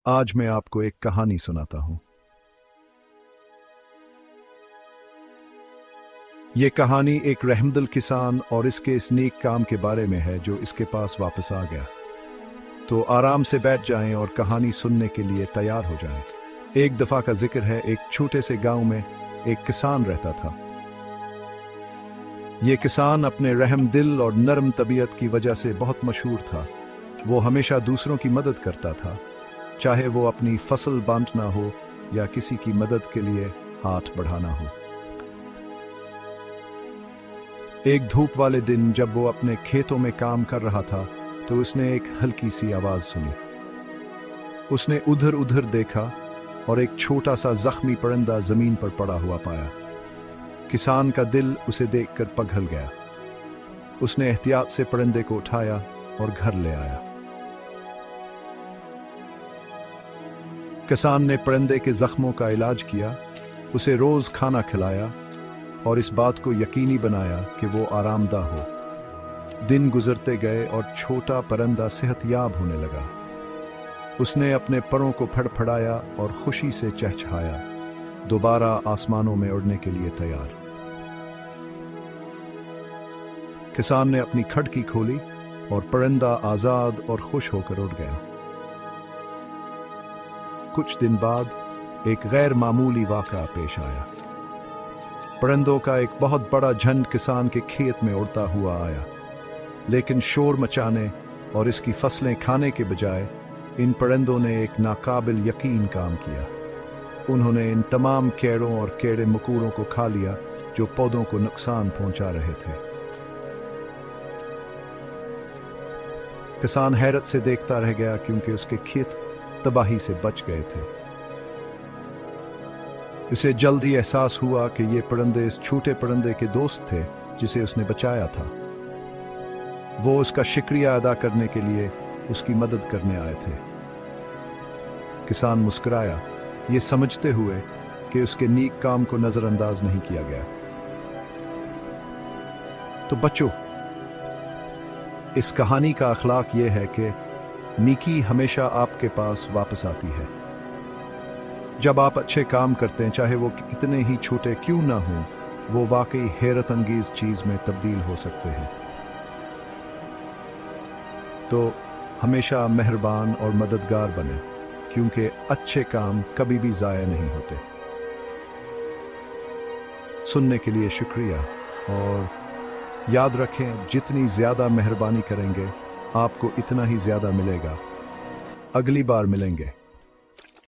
आज मैं आपको एक कहानी सुनाता हूं। ये कहानी एक रहमदिल किसान और इसके इस नेक काम के बारे में है जो इसके पास वापस आ गया। तो आराम से बैठ जाएं और कहानी सुनने के लिए तैयार हो जाएं। एक दफा का जिक्र है, एक छोटे से गांव में एक किसान रहता था। ये किसान अपने रहमदिल और नरम तबीयत की वजह से बहुत मशहूर था। वो हमेशा दूसरों की मदद करता था, चाहे वो अपनी फसल बांटना हो या किसी की मदद के लिए हाथ बढ़ाना हो। एक धूप वाले दिन जब वो अपने खेतों में काम कर रहा था तो उसने एक हल्की सी आवाज सुनी। उसने उधर उधर देखा और एक छोटा सा जख्मी परिंदा जमीन पर पड़ा हुआ पाया। किसान का दिल उसे देखकर पिघल गया। उसने एहतियात से परिंदे को उठाया और घर ले आया। किसान ने परिंदे के जख्मों का इलाज किया, उसे रोज खाना खिलाया और इस बात को यकीनी बनाया कि वो आरामदा हो। दिन गुजरते गए और छोटा परिंदा सेहतयाब होने लगा। उसने अपने परों को फड़फड़ाया और खुशी से चहचहाया, दोबारा आसमानों में उड़ने के लिए तैयार। किसान ने अपनी खड़की खोली और परिंदा आजाद और खुश होकर उड़ गया। कुछ दिन बाद एक गैर मामूली वाक़या पेश आया। परिंदों का एक बहुत बड़ा झुंड किसान के खेत में उड़ता हुआ आया, लेकिन शोर मचाने और इसकी फसलें खाने के बजाय इन परिंदों ने एक नाकाबिल यकीन काम किया। उन्होंने इन तमाम कीड़ों और कीड़े मकोड़ों को खा लिया जो पौधों को नुकसान पहुंचा रहे थे। किसान हैरत से देखता रह गया क्योंकि उसके खेत तबाही से बच गए थे। उसे जल्द ही एहसास हुआ कि ये परिंदे इस छोटे परिंदे के दोस्त थे जिसे उसने बचाया था। वो उसका शुक्रिया अदा करने के लिए उसकी मदद करने आए थे। किसान मुस्कुराया, ये समझते हुए कि उसके नेक काम को नजरअंदाज नहीं किया गया। तो बच्चों, इस कहानी का अखलाक ये है कि नेकी हमेशा आपके पास वापस आती है। जब आप अच्छे काम करते हैं, चाहे वो कितने ही छोटे क्यों ना हों, वो वाकई हैरत अंगेज चीज में तब्दील हो सकते हैं। तो हमेशा मेहरबान और मददगार बने, क्योंकि अच्छे काम कभी भी ज़ाया नहीं होते। सुनने के लिए शुक्रिया, और याद रखें, जितनी ज़्यादा मेहरबानी करेंगे आपको इतना ही ज़्यादा मिलेगा। अगली बार मिलेंगे।